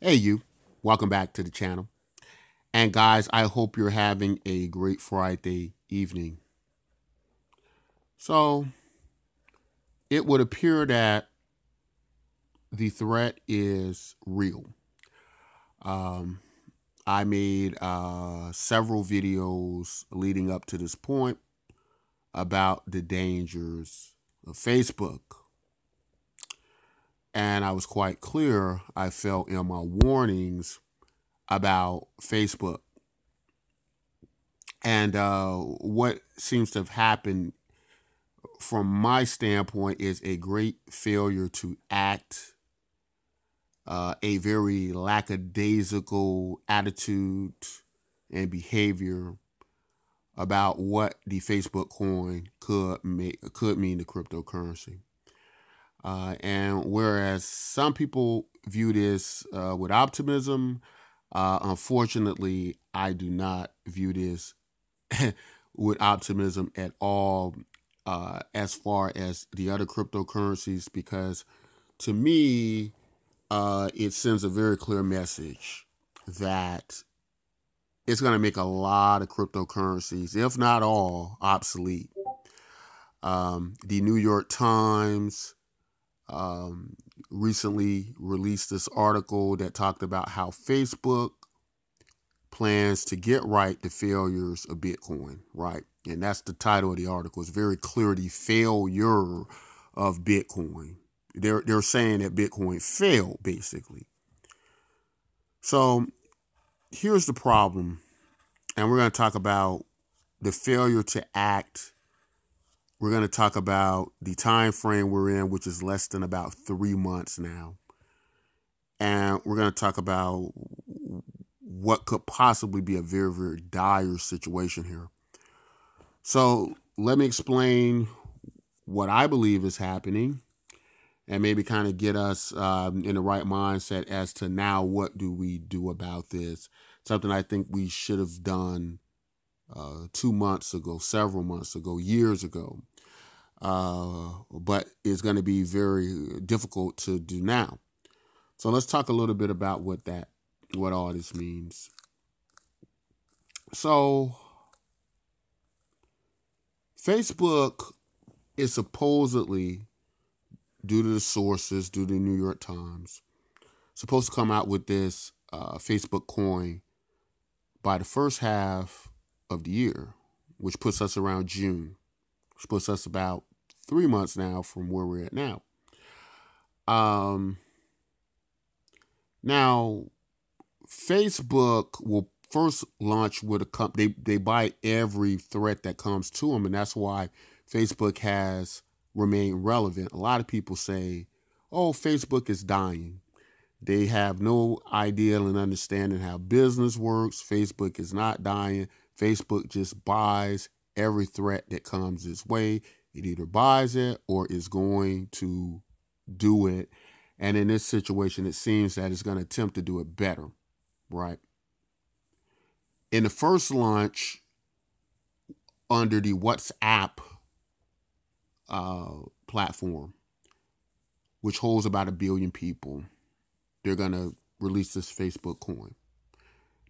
Hey, you. Welcome back to the channel. And guys, I hope you're having a great Friday evening. So, it would appear that the threat is real. Um, I made several videos leading up to this point about the dangers of Facebook. And I was quite clear, I felt in my warnings about Facebook. And what seems to have happened from my standpoint is a great failure to act, a very lackadaisical attitude and behavior about what the Facebook coin could mean to cryptocurrency. And whereas some people view this with optimism, unfortunately, I do not view this with optimism at all, as far as the other cryptocurrencies, because to me, it sends a very clear message that it's going to make a lot of cryptocurrencies, if not all, obsolete. The New York Times recently released this article that talked about how Facebook plans to get right the failures of Bitcoin, right? And that's the title of the article. It's very clear, the failure of Bitcoin. They're saying that Bitcoin failed, basically. So here's the problem, and we're going to talk about the failure to act. We're going to talk about the time frame we're in, which is less than about 3 months now. And we're going to talk about what could possibly be a very, very dire situation here. So let me explain what I believe is happening and maybe kind of get us in the right mindset as to now what do we do about this. Something I think we should have done 2 months ago, several months ago, years ago. But it's going to be very difficult to do now. So let's talk a little bit about what all this means. So Facebook is supposedly, due to the sources, due to the New York Times, supposed to come out with this Facebook coin by the first half of the year, which puts us around June, which puts us about 3 months now from where we're at now. Now, Facebook will first launch with a company. They buy every threat that comes to them, and that's why Facebook has remained relevant. A lot of people say, oh, Facebook is dying. They have no idea and understanding how business works. Facebook is not dying. Facebook just buys every threat that comes its way. It either buys it or is going to do it. And in this situation, it seems that it's going to attempt to do it better, right? In the first launch, under the WhatsApp platform, which holds about 1 billion people, they're going to release this Facebook coin.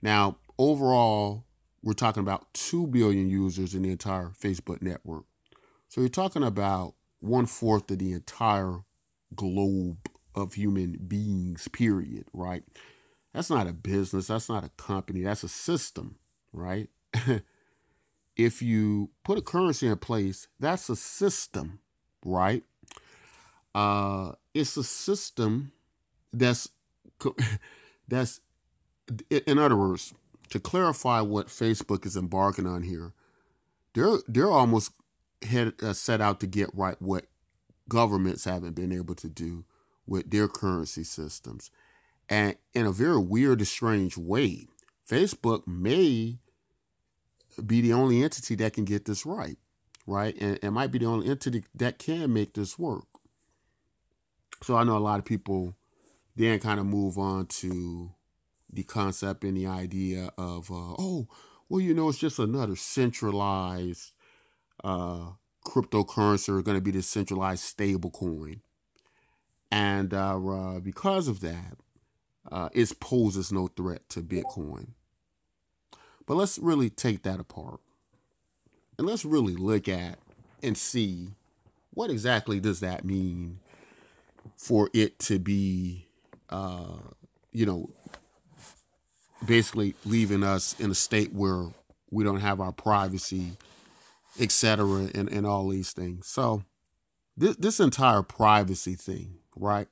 Now, overall, we're talking about 2 billion users in the entire Facebook network. So you're talking about 1/4 of the entire globe of human beings, period, right? That's not a business. That's not a company. That's a system, right? If you put a currency in place, that's a system, right? It's a system that's, in other words, to clarify what Facebook is embarking on here, they're almost set out to get right what governments haven't been able to do with their currency systems. And in a very weird and strange way, Facebook may be the only entity that can get this right, right? And it might be the only entity that can make this work. So I know a lot of people then kind of move on to the concept and the idea of, oh, well, it's just another centralized cryptocurrency, or going to be this centralized stable coin. And because of that, it poses no threat to Bitcoin. But let's really take that apart. And let's really look at and see what exactly does that mean for it to be, you know, basically leaving us in a state where we don't have our privacy, etc., and all these things. So this entire privacy thing, right?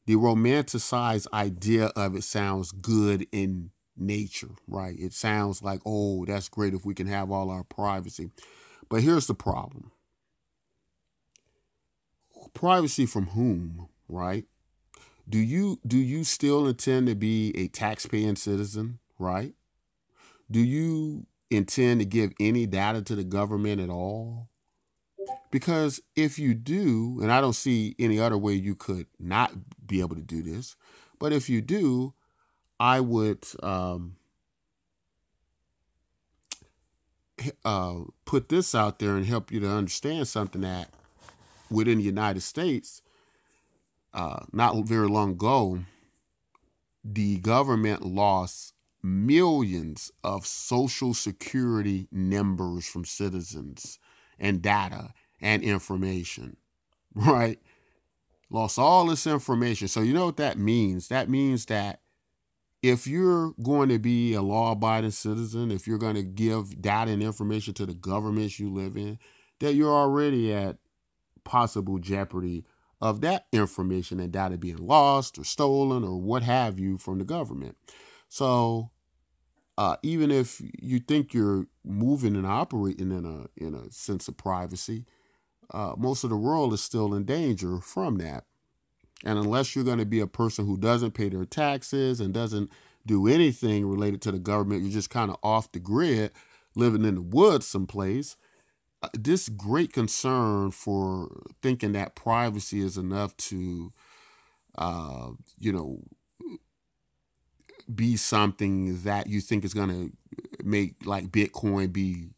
The romanticized idea of it sounds good in nature, right? It sounds like, oh, that's great if we can have all our privacy. But here's the problem. Privacy from whom, right? Do you still intend to be a taxpaying citizen, right? Do you intend to give any data to the government at all? Because if you do, and I don't see any other way you could not be able to do this, but if you do, I would put this out there and help you to understand something that within the United States, not very long ago, the government lost millions of Social Security numbers from citizens and data and information, right? Lost all this information. So you know what that means? That means that if you're going to be a law-abiding citizen, if you're going to give data and information to the governments you live in, that you're already at possible jeopardy of that information and data being lost or stolen or what have you from the government. So even if you think you're moving and operating in a sense of privacy, most of the world is still in danger from that. And unless you're going to be a person who doesn't pay their taxes and doesn't do anything related to the government, you're just kind of off the grid, living in the woods someplace. This great concern for thinking that privacy is enough to, be something that you think is going to make like Bitcoin be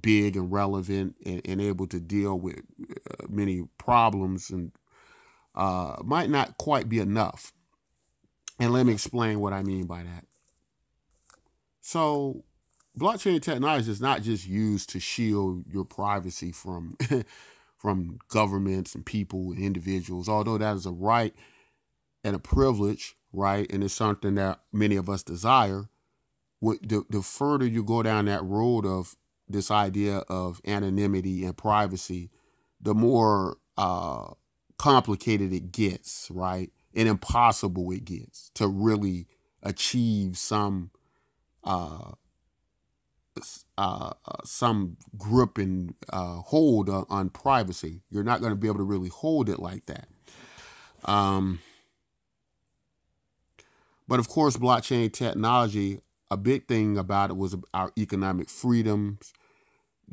big and relevant and able to deal with many problems and might not quite be enough. And let me explain what I mean by that. So blockchain technology is not just used to shield your privacy from from governments and people and individuals, although that is a right and a privilege, right? And it's something that many of us desire. The further you go down that road of this idea of anonymity and privacy, the more complicated it gets, right? And impossible it gets to really achieve some grip and hold on privacy. You're not going to be able to really hold it like that. But of course, blockchain technology, a big thing about it was our economic freedoms,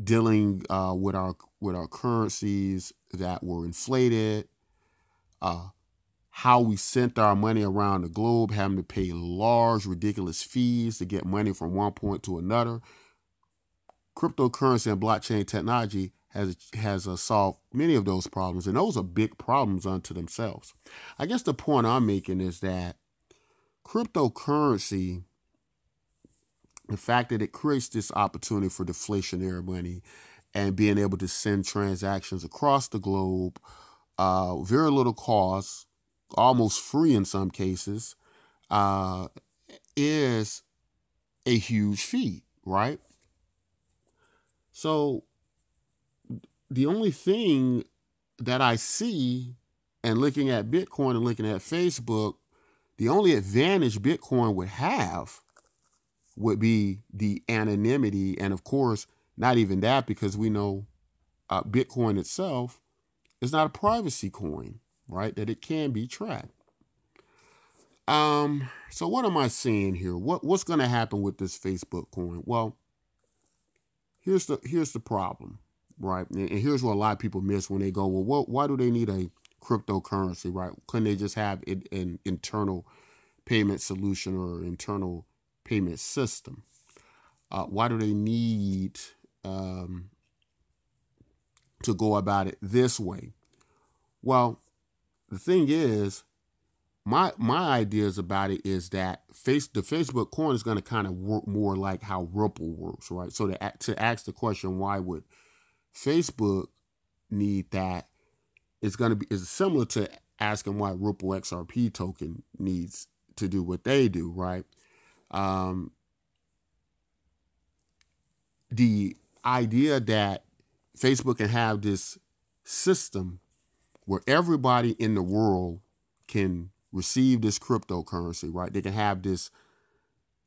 dealing with our currencies that were inflated, how we sent our money around the globe, having to pay large, ridiculous fees to get money from one point to another. Cryptocurrency and blockchain technology has solved many of those problems, and those are big problems unto themselves. I guess the point I'm making is that cryptocurrency, the fact that it creates this opportunity for deflationary money and being able to send transactions across the globe, very little cost, almost free in some cases, is a huge feat, right? So the only thing that I see, and looking at Bitcoin and looking at Facebook, the only advantage Bitcoin would have would be the anonymity. And of course, not even that, because we know Bitcoin itself is not a privacy coin, right? That it can be tracked. So what am I saying here? What's going to happen with this Facebook coin? Well, here's the problem, right? And here's what a lot of people miss when they go, well, why do they need a cryptocurrency, right? Couldn't they just have an internal payment solution or internal payment system? Why do they need to go about it this way? Well, the thing is, my ideas about it is that the Facebook coin is going to kind of work more like how Ripple works, right? So to ask the question, why would Facebook need that? It's going to be is similar to asking why Ripple XRP token needs to do what they do, right? The idea that Facebook can have this system where everybody in the world can receive this cryptocurrency, right? They can have this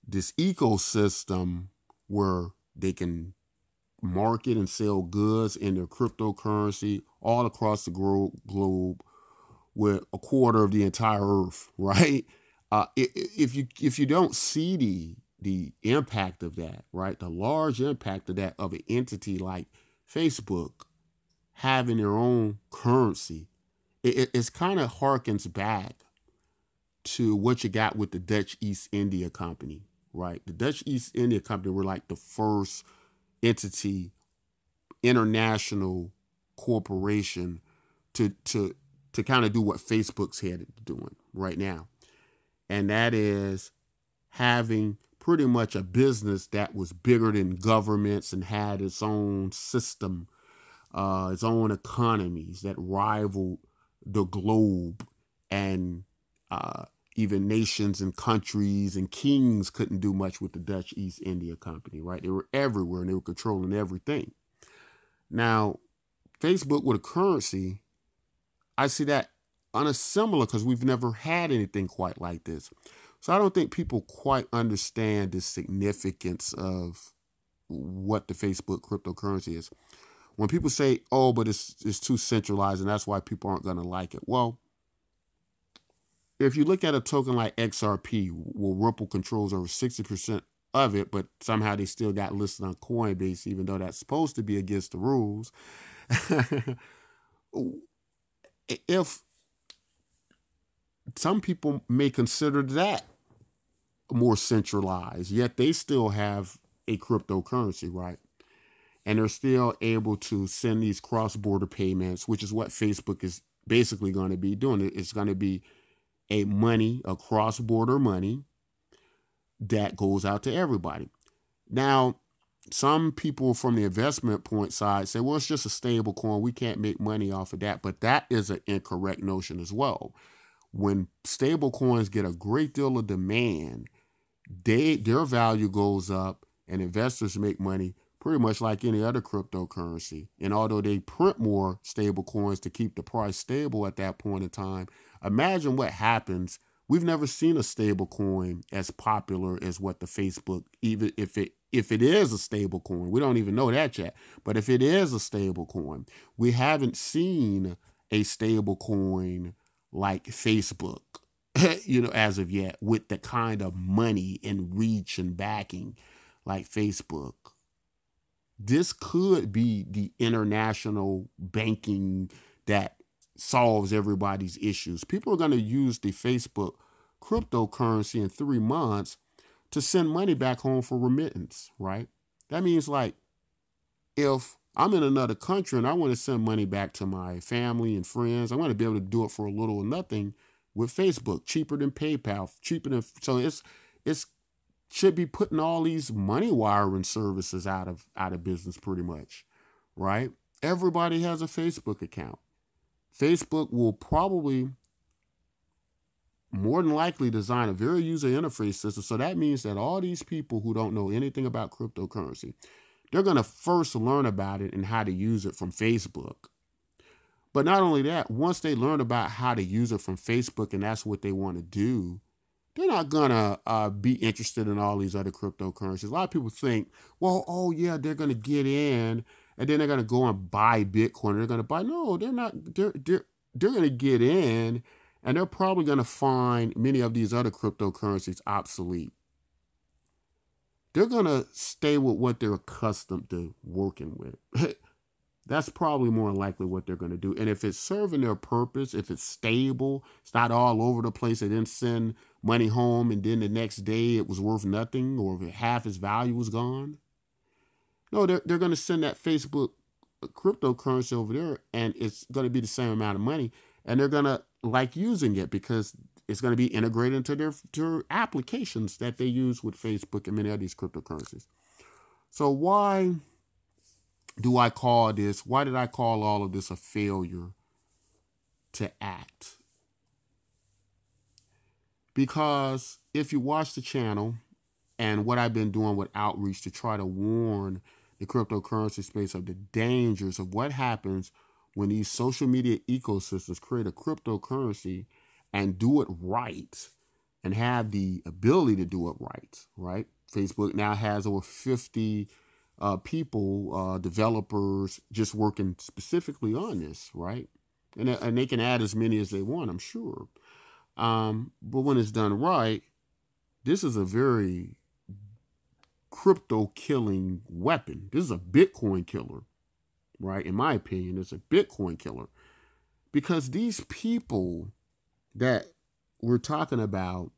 ecosystem where they can market and sell goods in their cryptocurrency all across the globe with a quarter of the entire earth, right? If you don't see the impact of that, right, the large impact of that of an entity like Facebook having their own currency, it's kind of harkens back to what you got with the Dutch East India Company, right? The Dutch East India Company were like the first entity, international corporation to kind of do what Facebook's headed doing right now. And that is having pretty much a business that was bigger than governments and had its own system, its own economies that rivaled the globe, and even nations and countries and kings couldn't do much with the Dutch East India Company, right? They were everywhere and they were controlling everything. Now, Facebook with a currency, I see that on a similar, because we've never had anything quite like this. So I don't think people quite understand the significance of what the Facebook cryptocurrency is. When people say, oh, but it's too centralized and that's why people aren't going to like it. Well, if you look at a token like XRP, well, Ripple controls over 60% of it, but somehow they still got listed on Coinbase, even though that's supposed to be against the rules. If some people may consider that more centralized, yet they still have a cryptocurrency, right? And they're still able to send these cross-border payments, which is what Facebook is basically going to be doing. It's going to be a cross-border money that goes out to everybody. Now, some people from the investment point side say, well, it's just a stable coin. We can't make money off of that. But that is an incorrect notion as well. When stable coins get a great deal of demand, their value goes up and investors make money pretty much like any other cryptocurrency. And although they print more stable coins to keep the price stable at that point in time, imagine what happens. We've never seen a stable coin as popular as what the Facebook, even if it is a stable coin, we don't even know that yet. But if it is a stable coin, we haven't seen a stable coin like Facebook, as of yet, with the kind of money and reach and backing like Facebook. This could be the international banking that solves everybody's issues. People are going to use the Facebook cryptocurrency in 3 months to send money back home for remittance, right? That means, like, if I'm in another country and I want to send money back to my family and friends, I'm going to be able to do it for a little or nothing with Facebook, cheaper than PayPal, so it's should be putting all these money wiring services out of business pretty much, right? Everybody has a Facebook account. Facebook will probably more than likely design a very user interface system. So that means that all these people who don't know anything about cryptocurrency, they're going to first learn about it and how to use it from Facebook. But not only that, once they learn about how to use it from Facebook and that's what they want to do, they're not going to be interested in all these other cryptocurrencies. A lot of people think, well, oh yeah, they're going to get in and then they're going to go and buy Bitcoin. They're going to buy. No, they're not. They're going to get in and they're probably going to find many of these other cryptocurrencies obsolete. They're going to stay with what they're accustomed to working with. That's probably more likely what they're going to do. And if it's serving their purpose, if it's stable, it's not all over the place, they didn't send money home and then the next day it was worth nothing or half its value was gone. No, they're going to send that Facebook cryptocurrency over there and it's going to be the same amount of money. And they're going to like using it because it's going to be integrated into their applications that they use with Facebook and many of these cryptocurrencies. So why did I call all of this a failure to act? Because if you watch the channel and what I've been doing with outreach to try to warn the cryptocurrency space of the dangers of what happens when these social media ecosystems create a cryptocurrency and do it right and have the ability to do it right? Facebook now has over 50 people, developers, just working specifically on this, right? And they can add as many as they want, I'm sure. But when it's done right, this is a very crypto killing weapon. This is a Bitcoin killer, right? In my opinion, it's a Bitcoin killer, because these people that we're talking about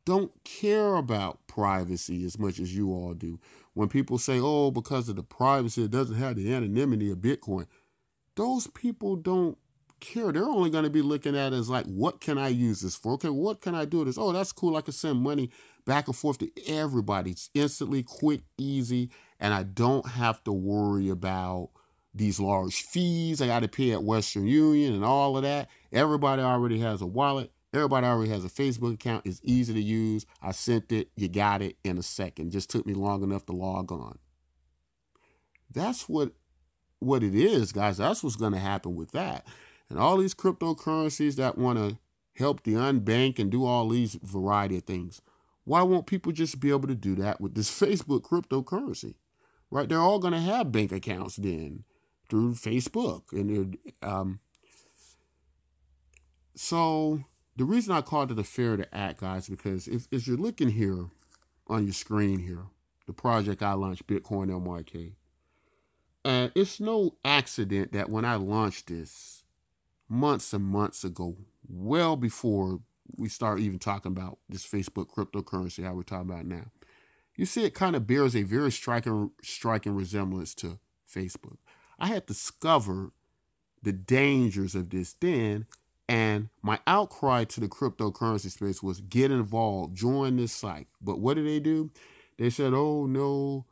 don't care about privacy as much as you all do. When people say, oh, because of the privacy, it doesn't have the anonymity of Bitcoin, those people don't care. They're only going to be looking at it as like, what can I use this for? Okay, what can I do with this? Oh, that's cool. I can send money back and forth to everybody. It's instantly, quick, easy, and I don't have to worry about these large fees I got to pay at Western Union and all of that. Everybody already has a wallet. Everybody already has a Facebook account. It's easy to use. I sent it. You got it in a second. Just took me long enough to log on. That's what it is, guys. That's what's going to happen with that. And all these cryptocurrencies that want to help the unbanked and do all these variety of things. Why won't people just be able to do that with this Facebook cryptocurrency? Right? They're all going to have bank accounts then through Facebook. And so the reason I called it a fair to act, guys, because if you're looking here on your screen here, the project I launched, Bitcoin MYK, and it's no accident that when I launched this months and months ago, well before we start even talking about this Facebook cryptocurrency how we're talking about now, you see it kind of bears a very striking resemblance to Facebook. I had discovered the dangers of this then, and my outcry to the cryptocurrency space was get involved, join this site. But what did they do? They said, oh no,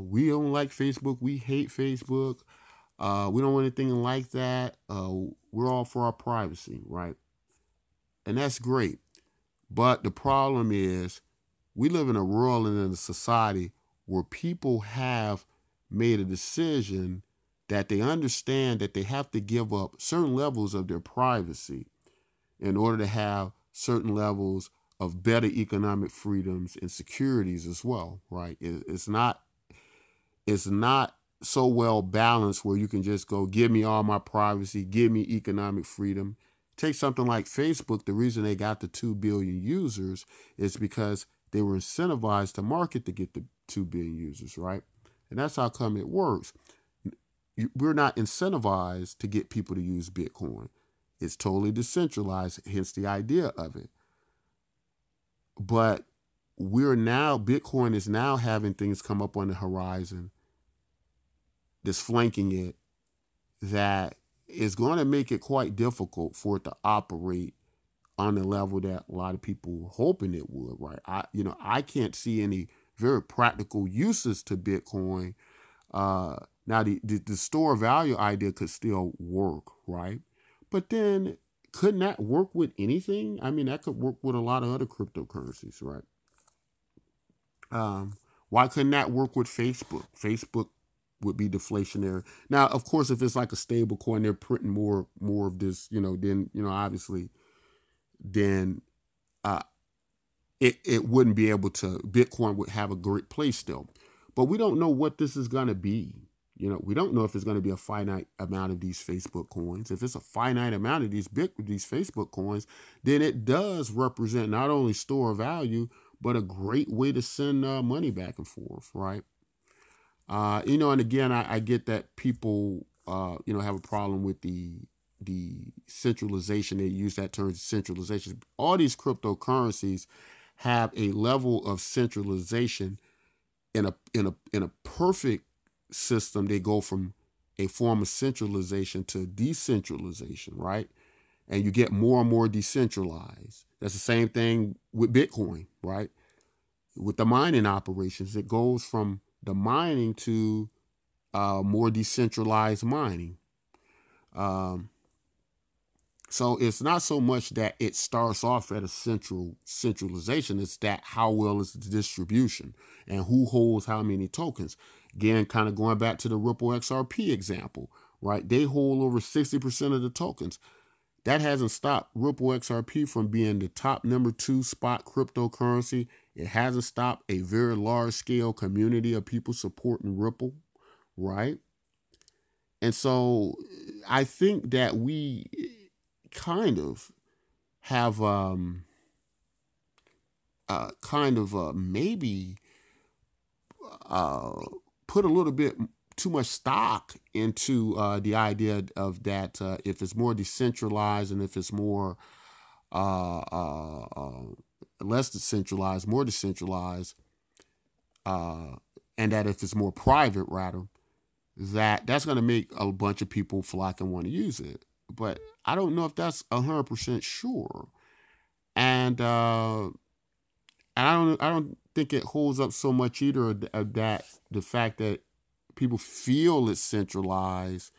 we don't like Facebook, we hate Facebook. We don't want anything like that. We're all for our privacy, right? And that's great. But the problem is we live in a world and in a society where people have made a decision that they understand that they have to give up certain levels of their privacy in order to have certain levels of better economic freedoms and securities as well, right? It's not so well balanced where you can just go, give me all my privacy, give me economic freedom. Take something like Facebook. The reason they got the 2 billion users is because they were incentivized to market to get the 2 billion users, right? And that's how come it works. We're not incentivized to get people to use Bitcoin. It's totally decentralized, hence the idea of it. But Bitcoin is now having things come up on the horizon that's flanking it that is going to make it quite difficult for it to operate on the level that a lot of people were hoping it would, right? I can't see any very practical uses to Bitcoin. Now, the store value idea could still work, right? But then couldn't that work with anything? I mean, that could work with a lot of other cryptocurrencies, right? Why couldn't that work with Facebook? Facebook would be deflationary. Now, of course, if it's like a stable coin, they're printing more of this, then, obviously, then it wouldn't be able to, Bitcoin would have a great place still. But we don't know what this is going to be. We don't know if it's going to be a finite amount of these Facebook coins. If it's a finite amount of these Facebook coins, then it does represent not only store value, but a great way to send money back and forth, right? And again, I get that people, have a problem with the centralization. They use that term, centralization. All these cryptocurrencies have a level of centralization. In a perfect system, they go from a form of centralization to decentralization, right? and you get more and more decentralized. That's the same thing with Bitcoin, right? With the mining operations, it goes from the mining to more decentralized mining. So it's not so much that it starts off at a centralization, it's that how well is the distribution and who holds how many tokens. Again, kind of going back to the Ripple XRP example, right? They hold over 60% of the tokens. That hasn't stopped Ripple XRP from being the top #2 spot cryptocurrency. It hasn't stopped a very large scale community of people supporting Ripple, right? And so I think that we kind of have maybe put a little bit too much stock into the idea of that if it's more decentralized and if it's more less decentralized, more decentralized, and that if it's more private, rather, that's going to make a bunch of people flock and want to use it. But I don't know if that's 100% sure, and I don't think it holds up so much either. Of that the fact that people feel it's centralized,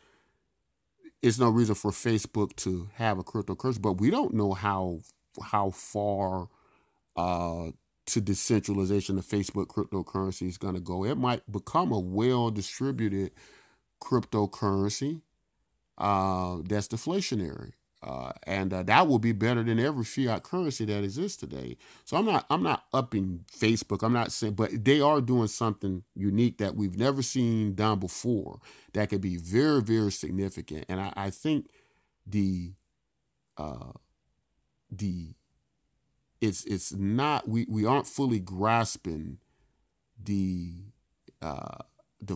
it's no reason for Facebook to have a cryptocurrency. But we don't know how far to decentralization of Facebook cryptocurrency is going to go. It might become a well-distributed cryptocurrency that's deflationary, and that will be better than every fiat currency that exists today. So I'm not upping Facebook. I'm not saying, but they are doing something unique that we've never seen done before that could be very, very significant. And I think it's not, we aren't fully grasping the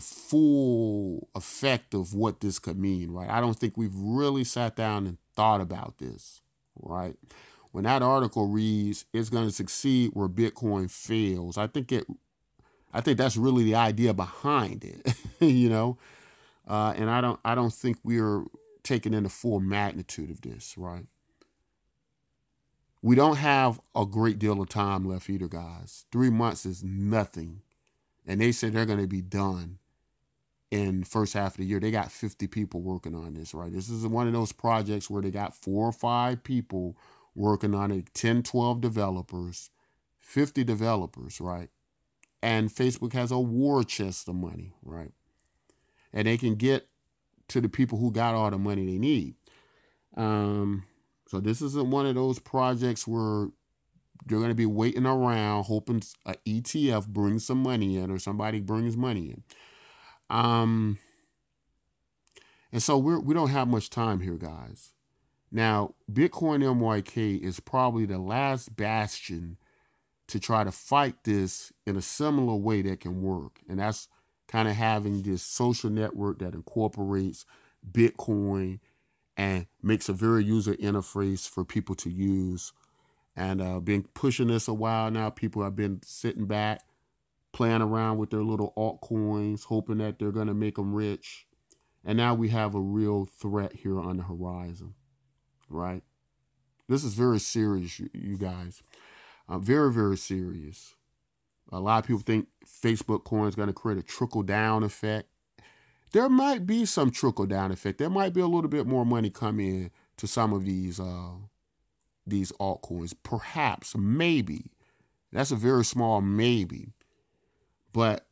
full effect of what this could mean, right? I don't think we've really sat down and thought about this, right? When that article reads, it's going to succeed where Bitcoin fails, I think that's really the idea behind it, you know? And I don't think we're taking in the full magnitude of this, right? We don't have a great deal of time left either, guys. 3 months is nothing. And they said they're going to be done in the first half of the year. They got 50 people working on this, right? This is one of those projects where they got 4 or 5 people working on it, 10, 12 developers, 50 developers, right? And Facebook has a war chest of money, right? And they can get to the people who got all the money they need. So this isn't one of those projects where they're going to be waiting around hoping an ETF brings some money in or somebody brings money in. And so we don't have much time here, guys. Now, Bitcoin MYK is probably the last bastion to try to fight this in a similar way that can work. And that's kind of having this social network that incorporates Bitcoin and makes a very user interface for people to use. And been pushing this a while now. People have been sitting back, playing around with their little altcoins, hoping that they're going to make them rich. And now we have a real threat here on the horizon, right? This is very serious, you guys. Very, very serious. A lot of people think Facebook coin is going to create a trickle-down effect. There might be some trickle-down effect. There might be a little bit more money come in to some of these altcoins. Perhaps, maybe. That's a very small maybe. But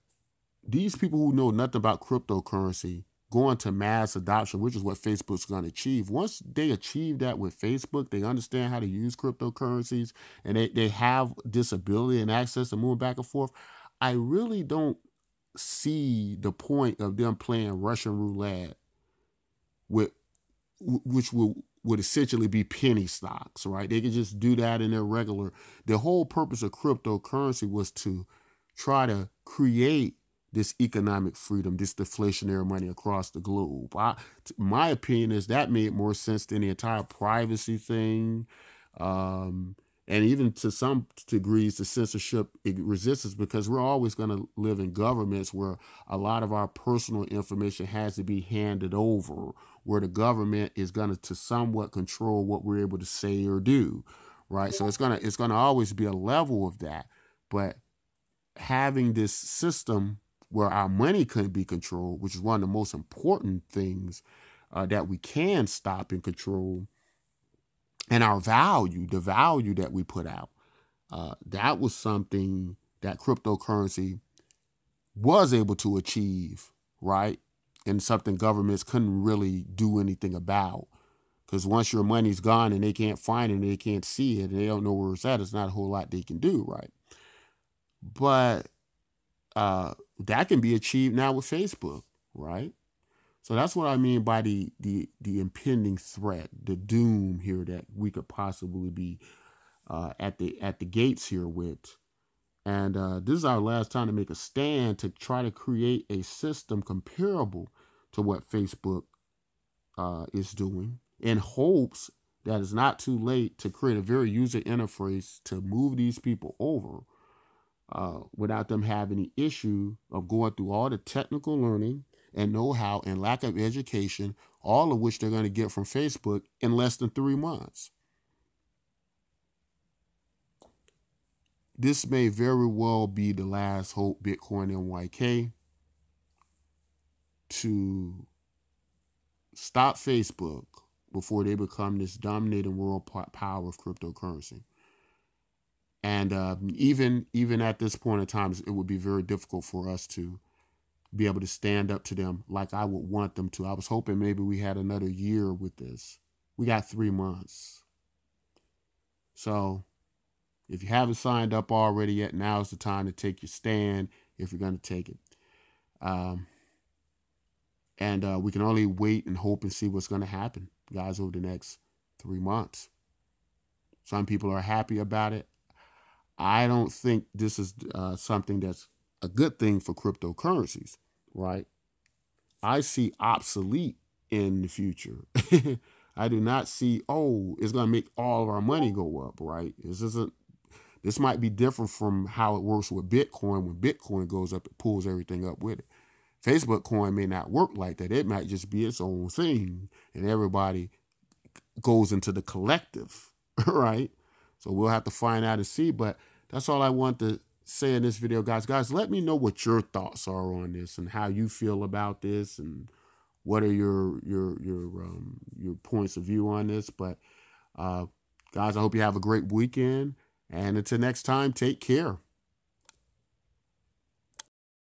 these people who know nothing about cryptocurrency going to mass adoption, which is what Facebook's going to achieve. Once they achieve that with Facebook, they understand how to use cryptocurrencies, and they have this ability and access to move back and forth. I really don't see the point of them playing Russian roulette which would essentially be penny stocks, right? They could just do that in their regular. The whole purpose of cryptocurrency was to try to create this economic freedom, this deflationary money across the globe. My opinion is that made more sense than the entire privacy thing, and And even to some degrees, the censorship it resists, because we're always going to live in governments where a lot of our personal information has to be handed over, where the government is going to somewhat control what we're able to say or do, right? So it's gonna always be a level of that. But having this system where our money couldn't be controlled, which is one of the most important things that we can stop and control, and our value, the value that we put out, that was something that cryptocurrency was able to achieve, right? And something governments couldn't really do anything about. Because once your money's gone and they can't find it and they can't see it and they don't know where it's at, it's not a whole lot they can do, right? But that can be achieved now with Facebook, right? So that's what I mean by the impending threat, the doom here that we could possibly be at the gates here with. And this is our last time to make a stand to try to create a system comparable to what Facebook is doing, in hopes that it's not too late to create a very user interface to move these people over without them having the issue of going through all the technical learning and know-how and lack of education, all of which they're going to get from Facebook in less than 3 months. This may very well be the last hope Bitcoin NYK to stop Facebook before they become this dominating world power of cryptocurrency. And even at this point in time, it would be very difficult for us to be able to stand up to them like I would want them to. I was hoping maybe we had another year with this. We got 3 months. So if you haven't signed up already yet, now's the time to take your stand if you're going to take it. And we can only wait and hope and see what's going to happen, guys, over the next 3 months. Some people are happy about it. I don't think this is something that's a good thing for cryptocurrencies, right? I see obsolete in the future. I do not see, it's going to make all of our money go up, right? This might be different from how it works with Bitcoin. When Bitcoin goes up, it pulls everything up with it. Facebook coin may not work like that. It might just be its own thing, and everybody goes into the collective, right? So we'll have to find out and see. But that's all I want to say in this video, guys. Guys, let me know what your thoughts are on this and how you feel about this, and what are your points of view on this. But guys, I hope you have a great weekend, and until next time, take care.